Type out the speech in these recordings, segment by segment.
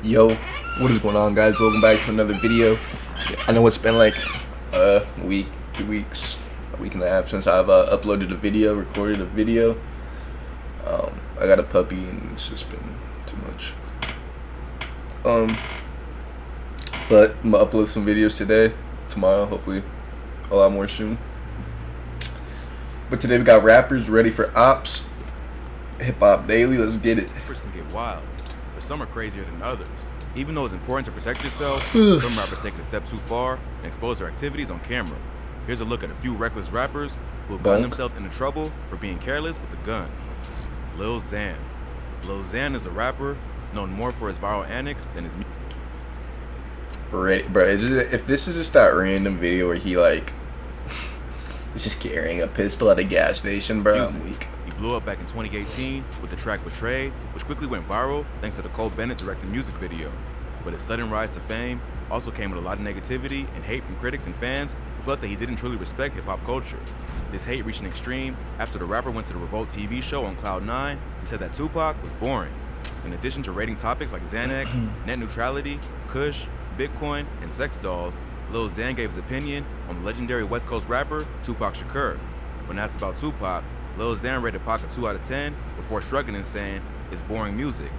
Yo, what is going on, guys? Welcome back to another video. I know it's been like a week, 2 weeks, a week and a half since I've uploaded a video, recorded a video. I got a puppy and it's just been too much. But I'm gonna upload some videos today, tomorrow, hopefully a lot more soon. But today we got rappers ready for ops, hip hop daily. Let's get it. Rappers can get wild, but some are crazier than others. Even though it's important to protect yourself, some rappers take it a step too far and expose their activities on camera. Here's a look at a few reckless rappers who have gotten themselves into trouble for being careless with a gun. Lil Xan. Lil Xan is a rapper known more for his viral antics than his music. Ready, bro? If this is just that random video where he like is just carrying a pistol at a gas station, bro, I'm weak. He blew up back in 2018 with the track Betrayed, which quickly went viral thanks to the Cole Bennett directed music video. But his sudden rise to fame also came with a lot of negativity and hate from critics and fans who felt that he didn't truly respect hip-hop culture. This hate reached an extreme after the rapper went to the Revolt TV show on Cloud 9. He said that Tupac was boring. In addition to rating topics like Xanax, net neutrality, Kush, Bitcoin, and sex dolls, Lil Xan gave his opinion on the legendary West Coast rapper Tupac Shakur. When asked about Tupac, Lil Xan rated Pac a 2 out of 10 before shrugging and saying, "It's boring music."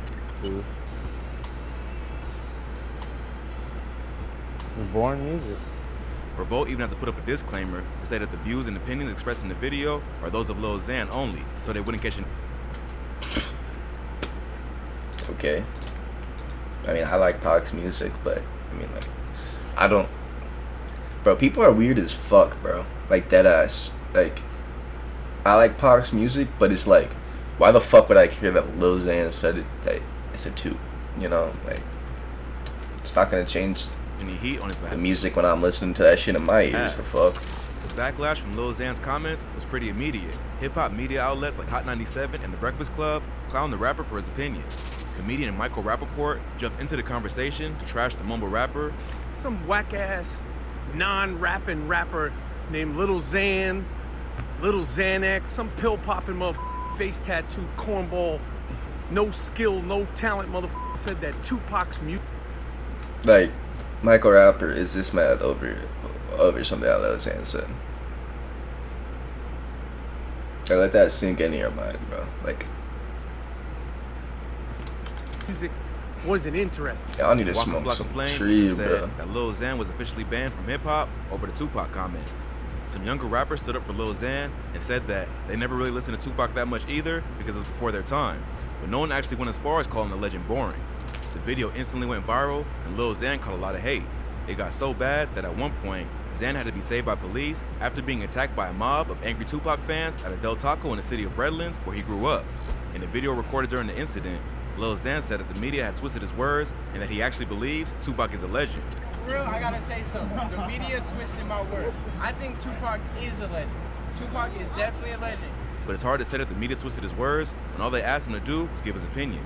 It's boring music. Revolt even had to put up a disclaimer to say that the views and opinions expressed in the video are those of Lil Xan only, so they wouldn't catch an... Okay. I mean, I like Pac's music, but I mean, like, I don't. Bro, people are weird as fuck, bro. Like, dead ass. Like, I like Pac's music, but it's like, why the fuck would I care that Lil Xan said it, that it's a 2? You know, like, it's not gonna change any heat on his behalf. The music when I'm listening to that shit in my ears. The fuck. The backlash from Lil Xan's comments was pretty immediate. Hip-hop media outlets like Hot 97 and The Breakfast Club clowned the rapper for his opinion. Comedian Michael Rappaport jumped into the conversation to trash the mumble rapper. Some whack-ass, non-rapping rapper named Little Xan, Little Xanax, some pill-popping motherfucker, face tattooed cornball, no skill, no talent motherfucker said that Tupac's music. Like, Michael Rapper is this mad over something that Lil Xan said. I let that sink into your mind, bro. Like, music wasn't interesting. Y'all need to smoke some trees, bro. That Lil Xan was officially banned from hip-hop over the Tupac comments. Some younger rappers stood up for Lil Xan and said that they never really listened to Tupac that much either because it was before their time. But no one actually went as far as calling the legend boring. The video instantly went viral and Lil Xan caught a lot of hate. It got so bad that at one point, Xan had to be saved by police after being attacked by a mob of angry Tupac fans at a Del Taco in the city of Redlands where he grew up. In the video recorded during the incident, Lil Xan said that the media had twisted his words and that he actually believes Tupac is a legend. For real, I gotta say something. The media twisted my words. I think Tupac is a legend. Tupac is definitely a legend. But it's hard to say that the media twisted his words when all they asked him to do was give his opinion.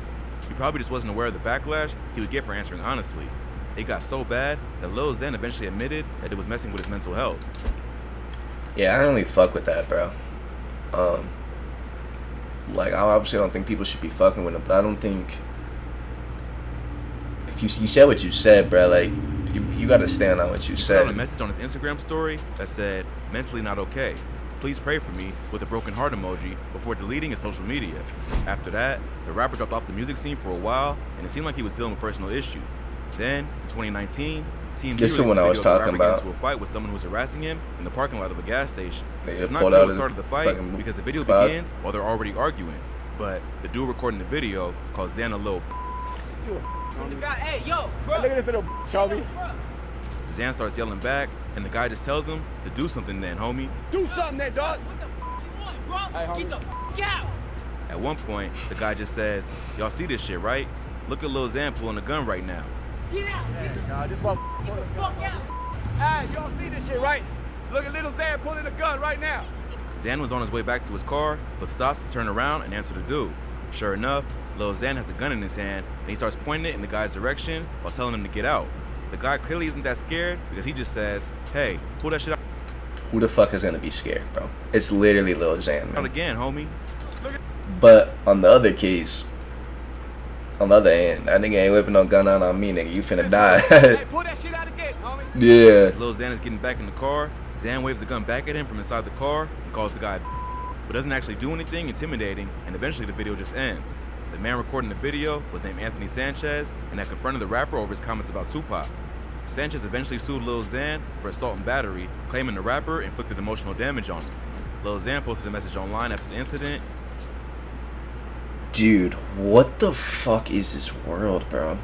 He probably just wasn't aware of the backlash he would get for answering honestly. It got so bad that Lil Xan eventually admitted that it was messing with his mental health. Yeah, I don't really fuck with that, bro. Like, I obviously don't think people should be fucking with him, but I don't think if you said what you said, bro, like, you gotta stand on what you said. He found a message on his Instagram story that said, "Mentally not okay. Please pray for me," with a broken heart emoji before deleting his social media. After that, the rapper dropped off the music scene for a while, and it seemed like he was dealing with personal issues. Then, in 2019, TMZ this is when I was talking about. Into a fight with someone who was harassing him in the parking lot of a gas station. It's not clear clear what started the fight because the video begins while they're already arguing. But the dude recording the video called Xan a little. Hey, yo, bro. Look at this little homie. Xan starts yelling back, and the guy just tells him to do something then, homie. Do something then, dog. What the you want, bro? Hey, Get the out. At one point, the guy just says, "Y'all see this shit, right? Look at Lil Xan pulling a gun right now." Get out. Hey, God, this one. Get the fuck out. Hey, y'all see this shit, right? Look at little Xan pulling a gun right now. Xan was on his way back to his car, but stops to turn around and answer the dude. Sure enough, Lil Xan has a gun in his hand, and he starts pointing it in the guy's direction while telling him to get out. The guy clearly isn't that scared because he just says, "Hey, pull that shit out." Who the fuck is gonna be scared, bro? It's literally Lil Xan, Out man. again, homie. But on the other case, On the other hand, that nigga ain't whipping no gun out on me, nigga. You finna die. Hey, pull that shit out again, homie. Yeah. As Lil Xan is getting back in the car, Xan waves the gun back at him from inside the car and calls the guy, but doesn't actually do anything intimidating, and eventually the video just ends. The man recording the video was named Anthony Sanchez and had confronted the rapper over his comments about Tupac. Sanchez eventually sued Lil Xan for assault and battery, claiming the rapper inflicted emotional damage on him. Lil Xan posted a message online after the incident. Dude, what the fuck is this world, bro?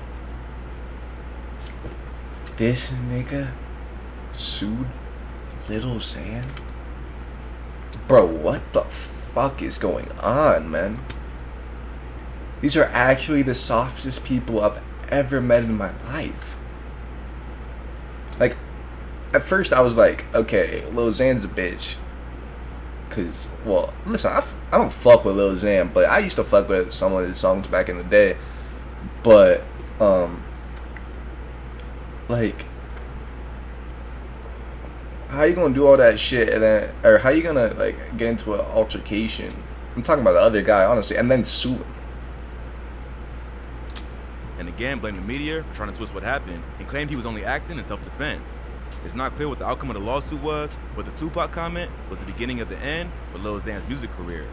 This nigga sued Lil Xan? Bro, what the fuck is going on, man? These are actually the softest people I've ever met in my life. Like, at first I was like, okay, Lil Xan's a bitch. Cause, well, listen, I don't fuck with Lil Xan, but I used to fuck with some of his songs back in the day. But, like, how you gonna do all that shit and then, or how you gonna, like, get into an altercation? I'm talking about the other guy, honestly, and then sue him. And again blamed the media for trying to twist what happened and claimed he was only acting in self-defense. It's not clear what the outcome of the lawsuit was, but the Tupac comment was the beginning of the end for Lil Xan's music career.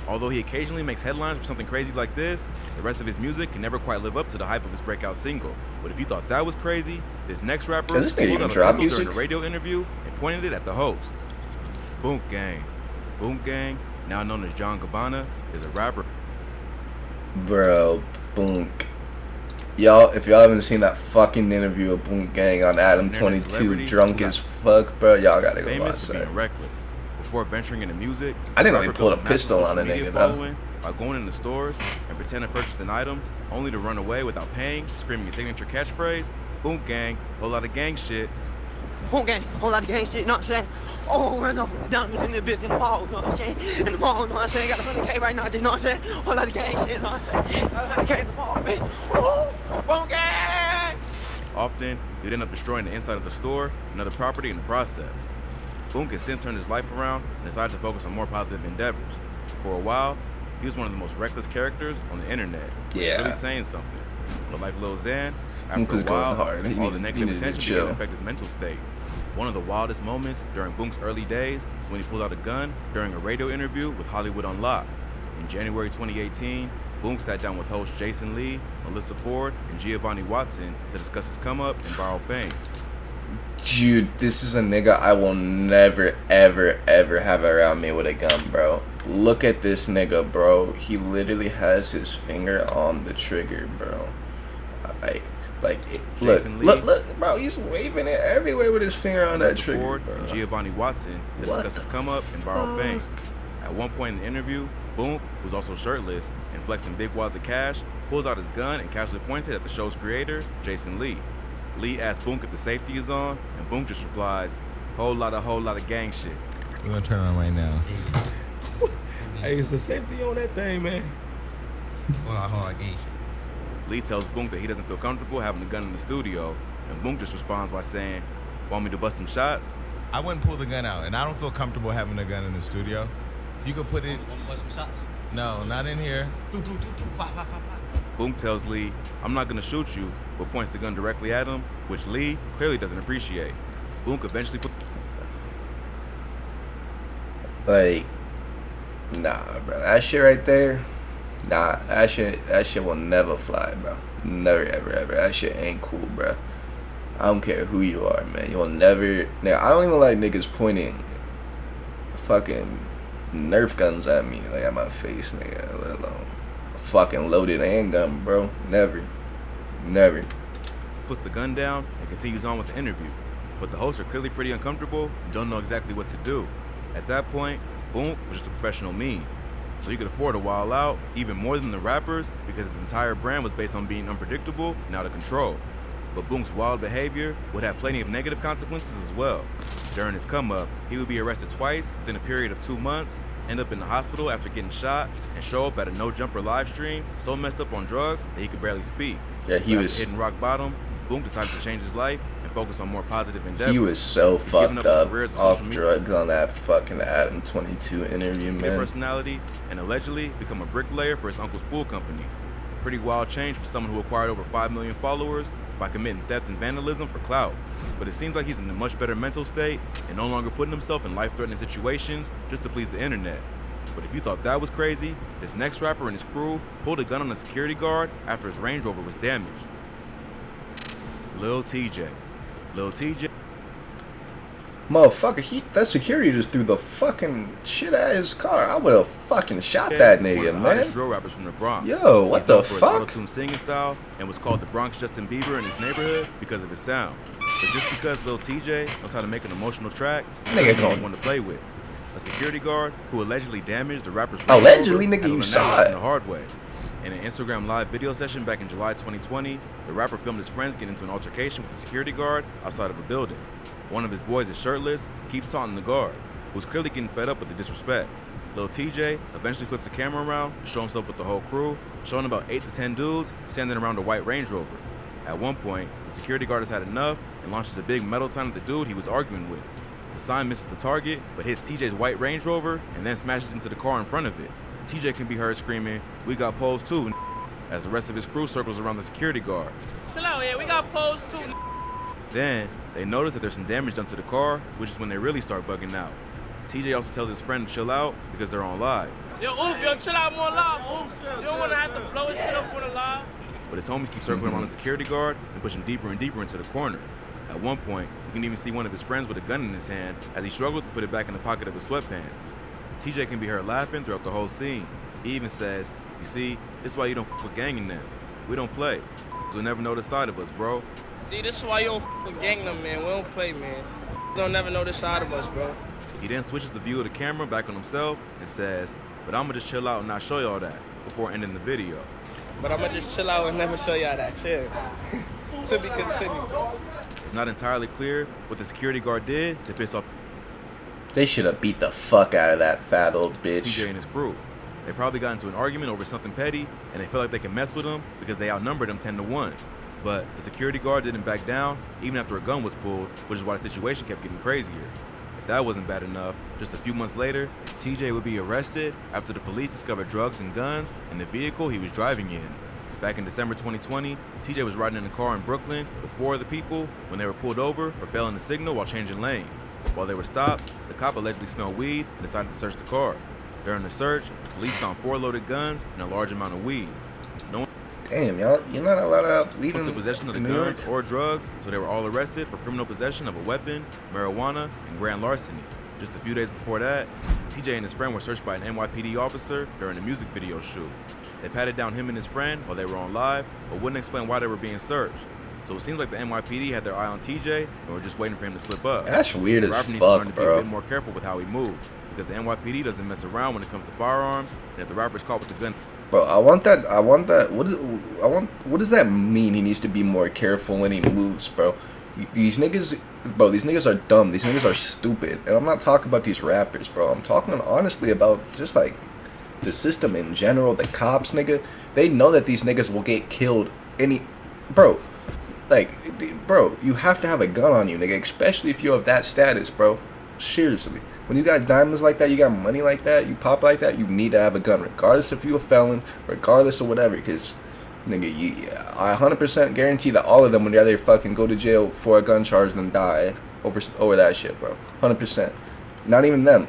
Although he occasionally makes headlines for something crazy like this, the rest of his music can never quite live up to the hype of his breakout single. But if you thought that was crazy, this next rapper Does this nigga pulled even out a drop pistol music? during a radio interview and pointed it at the host. Boom Gang. Boom Gang, now known as John Gabbana, is a rapper. Bro, Boonk. Y'all, if y'all haven't seen that fucking interview of Boonk Gang on Adam Internet 22, celebrity drunk who as got fuck, bro, y'all gotta go watch famous for that. being reckless. Before venturing into music, I didn't know the they rapper pulled a built massive pistol on social a media nigga, though. following by going into stores and pretend to purchase an item, only to run away without paying, screaming his signature catchphrase, "Boom Gang, whole lot of gang shit." Boom gang, whole lot of gang shit, you know what I'm saying? Oh, and over the diamonds in the bitch in the mall, you know what I'm saying? In the mall, you know what I'm saying? Got 100K right now, you know what I'm saying? Whole lot of gang shit, you know what I'm saying? 100K in the mall, bitch. Oh, boom gang! Often, he'd end up destroying the inside of the store and other property in the process. Boom has since turned his life around and decided to focus on more positive endeavors. For a while, he was one of the most reckless characters on the internet. Yeah. Really saying something. But like Lil Xan, Boonk after a was going while, hard. He all the needed- negative he needed to attention began chill. to affect his mental state. One of the wildest moments during Boonk's early days was when he pulled out a gun during a radio interview with Hollywood Unlocked. In January 2018, Boonk sat down with hosts Jason Lee, Melissa Ford, and Giovanni Watson to discuss his come-up and viral fame. Dude, this is a nigga I will never, ever, ever have around me with a gun, bro. Look at this nigga, bro. He literally has his finger on the trigger, bro. Jason Lee. Look, bro. He's waving it everywhere with his finger on that Melissa trigger, Ford bro. and Giovanni Watson to What discuss his the come-up and viral fuck? fame. At one point in the interview, Boonk, who's also shirtless and flexing big wads of cash, pulls out his gun and casually points it at the show's creator, Jason Lee. Lee asks Boonk if the safety is on, and Boonk just replies, whole lot of gang shit. We're gonna turn it on right now. Hey, is the safety on that thing, man? Lee tells Boonk that he doesn't feel comfortable having a gun in the studio, and Boonk just responds by saying, want me to bust some shots? I wouldn't pull the gun out, and I don't feel comfortable having a gun in the studio. You could put it. No, not in here. Boonk tells Lee, I'm not gonna shoot you, but points the gun directly at him, which Lee clearly doesn't appreciate. Boonk eventually put Like, nah, bro. That shit right there, nah. That shit will never fly, bro. Never, ever, ever. That shit ain't cool, bro. I don't care who you are, man. You'll never. Nigga, I don't even like niggas pointing fucking Nerf guns at me, like at my face, nigga. Let alone a fucking loaded handgun, bro. Never, never. puts the gun down and continues on with the interview. But the hosts are clearly pretty uncomfortable and don't know exactly what to do. At that point, Boonk was just a professional meme. So he could afford to wild out even more than the rappers because his entire brand was based on being unpredictable and out of control. But Boonk's wild behavior would have plenty of negative consequences as well. During his come-up, he would be arrested twice within a period of 2 months, end up in the hospital after getting shot, and show up at a no-jumper live stream so messed up on drugs that he could barely speak. Yeah, he But was. after hitting rock bottom, Boonk decided to change his life and focus on more positive endeavors. He was so He's given fucked up his up career as a off social media drugs on that fucking Adam 22 interview, man. personality and allegedly become a bricklayer for his uncle's pool company. Pretty wild change for someone who acquired over 5 million followers by committing theft and vandalism for clout. But it seems like he's in a much better mental state and no longer putting himself in life-threatening situations just to please the internet. But if you thought that was crazy, this next rapper and his crew pulled a gun on a security guard after his Range Rover was damaged. Lil TJ. Lil TJ. Motherfucker, that security just threw the fucking shit out of his car. I would have fucking shot that is one nigga, of the hottest man. drill rappers from the Bronx. Yo, what He's the known for his fuck? auto-tune singing style and was called the Bronx Justin Bieber in his neighborhood because of his sound. But just because Lil TJ knows how to make an emotional track, Nigga he's going- one to play with. A security guard who allegedly damaged the rapper's Allegedly, Range nigga, Rover you had to saw learn that lesson it. the hard way. In an Instagram live video session back in July 2020, the rapper filmed his friends get into an altercation with the security guard outside of a building. One of his boys is shirtless, keeps taunting the guard, who's clearly getting fed up with the disrespect. Lil TJ eventually flips the camera around to show himself with the whole crew, showing about 8 to 10 dudes standing around a white Range Rover. At one point, the security guard has had enough and launches a big metal sign at the dude he was arguing with. The sign misses the target, but hits TJ's white Range Rover and then smashes into the car in front of it. TJ can be heard screaming, "We got poles too," as the rest of his crew circles around the security guard. Chill out here, we got poles too. Then, they notice that there's some damage done to the car, which is when they really start bugging out. TJ also tells his friend to chill out because they're on live. Yo, Oof, yo, chill out more live, Oof. You don't want to have to blow his shit up on the live. But his homies keep circling around the security guard and push him deeper and deeper into the corner. At one point, you can even see one of his friends with a gun in his hand as he struggles to put it back in the pocket of his sweatpants. TJ can be heard laughing throughout the whole scene. He even says, "You see, this is why you don't fuck with gang in them. We don't play. You'll never know the side of us, bro." See, this is why you don't f with Gangnam, man. We don't play, man. You don't never know this side of us, bro. He then switches the view of the camera back on himself and says, "But I'ma just chill out and not show y'all that," before ending the video. But I'ma just chill out and never show y'all that. Chill. To be continued. It's not entirely clear what the security guard did to piss off They should have beat the fuck out of that fat old bitch. TJ and his crew. They probably got into an argument over something petty, and they feel like they can mess with him because they outnumbered him 10 to 1. But the security guard didn't back down, even after a gun was pulled, which is why the situation kept getting crazier. If that wasn't bad enough, just a few months later, TJ would be arrested after the police discovered drugs and guns in the vehicle he was driving in. Back in December 2020, TJ was riding in a car in Brooklyn with 4 other people when they were pulled over for failing to signal while changing lanes. While they were stopped, the cop allegedly smelled weed and decided to search the car. During the search, police found 4 loaded guns and a large amount of weed. No one Damn, y'all, you're not allowed to have weed in took possession of the in New guns York? or drugs, so they were all arrested for criminal possession of a weapon, marijuana, and grand larceny. Just a few days before that, TJ and his friend were searched by an NYPD officer during a music video shoot. They patted down him and his friend while they were on live, but wouldn't explain why they were being searched. So it seems like the NYPD had their eye on TJ and were just waiting for him to slip up. That's weird The as rapper needs to learn fuck, to be a bro. bit more careful with how he moves, because the NYPD doesn't mess around when it comes to firearms, and if the rapper's caught with the gun, Bro, I want that. What does that mean? He needs to be more careful when he moves, bro. These niggas are dumb. These niggas are stupid. And I'm not talking about these rappers, bro. I'm talking honestly about just like the system in general. The cops, nigga. They know that these niggas will get killed. Bro, you have to have a gun on you, nigga. Especially if you have that status, bro. Seriously. When you got diamonds like that, you got money like that, you pop like that, you need to have a gun, regardless if you're a felon, regardless of whatever, because, nigga, I 100% guarantee that all of them would rather fucking go to jail for a gun charge than die over that shit, bro. 100%. Not even them.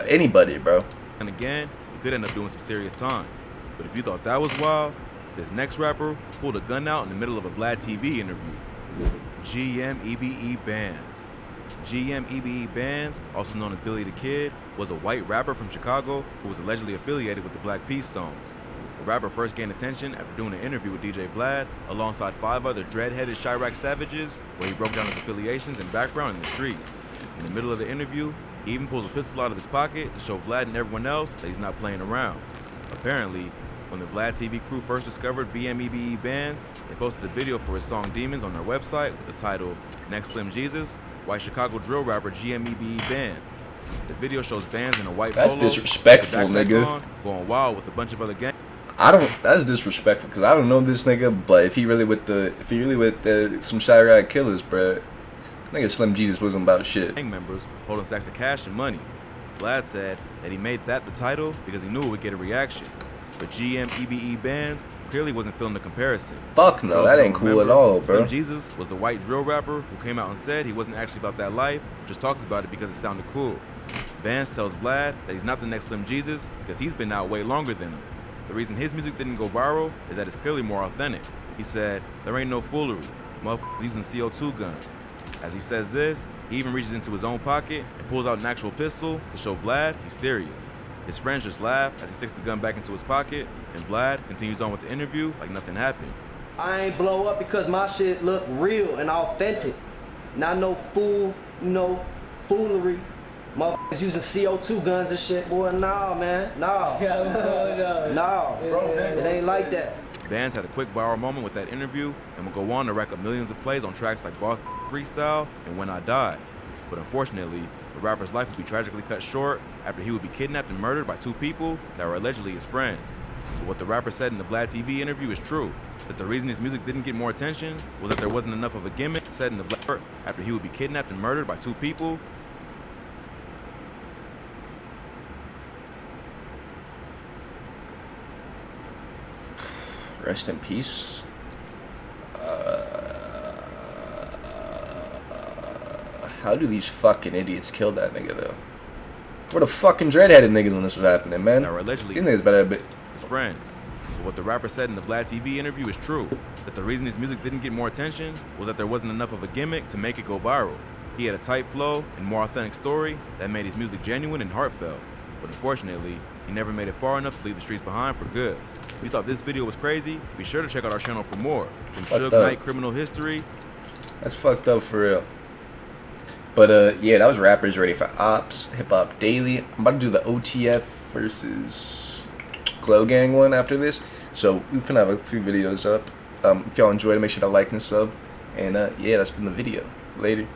Anybody, bro. and again, he could end up doing some serious time. But if you thought that was wild, this next rapper pulled a gun out in the middle of a Vlad TV interview. GMEBE Bands. GMEBE Bands, also known as Billy the Kid, was a white rapper from Chicago who was allegedly affiliated with the Black Peace songs. The rapper first gained attention after doing an interview with DJ Vlad alongside 5 other dread-headed Chirac savages, where he broke down his affiliations and background in the streets. In the middle of the interview, he even pulls a pistol out of his pocket to show Vlad and everyone else that he's not playing around. Apparently, when the Vlad TV crew first discovered BMEBE Bands, they posted a video for his song Demons on their website with the title Next Slim Jesus, white Chicago drill rapper GMEBE Bands. The video shows Bands in a white That's polo, disrespectful, with a backpack nigga. on, going wild with a bunch of other gang That's disrespectful, because I don't know this nigga, but if he really with some Chirac killers, bro, nigga Slim Jesus wasn't about shit. members holding stacks of cash and money. Vlad said that he made that the title because he knew it would get a reaction. But GMEBE Bands clearly wasn't feeling the comparison. Fuck no, Those that who ain't don't cool at remember, all, bro. Slim Jesus was the white drill rapper who came out and said he wasn't actually about that life, just talks about it because it sounded cool. Vance tells Vlad that he's not the next Slim Jesus because he's been out way longer than him. The reason his music didn't go viral is that it's clearly more authentic. He said, "There ain't no foolery. Motherfuckers using CO2 guns." As he says this, he even reaches into his own pocket and pulls out an actual pistol to show Vlad he's serious. His friends just laugh as he sticks the gun back into his pocket, and Vlad continues on with the interview like nothing happened. I ain't blow up because my shit look real and authentic. Not no foolery. Motherfuckers using CO2 guns and shit, boy. Nah, man. Nah. Nah. It ain't like that. Vance had a quick viral moment with that interview and will go on to rack up millions of plays on tracks like Boss Freestyle and When I Die. But unfortunately, the rapper's life would be tragically cut short after he would be kidnapped and murdered by two people that were allegedly his friends. But what the rapper said in the Vlad TV interview is true, that the reason his music didn't get more attention was that there wasn't enough of a gimmick said in the Vlad after he would be kidnapped and murdered by two people. Rest in peace. How do these fucking idiots kill that nigga though? Where the fucking dreadheaded niggas when this was happening, man? That were allegedly these niggas better be his friends. But what the rapper said in the Vlad TV interview is true, that the reason his music didn't get more attention was that there wasn't enough of a gimmick to make it go viral. He had a tight flow and more authentic story that made his music genuine and heartfelt. But unfortunately, he never made it far enough to leave the streets behind for good. If you thought this video was crazy, be sure to check out our channel for more. From Suge Knight Criminal History. That's fucked up for real. But yeah, that was Rappers Ready for Ops, Hip Hop Daily. I'm about to do the OTF versus Glow Gang one after this. So we finna have a few videos up. If y'all enjoyed it, make sure to like and sub. And yeah, that's been the video. Later.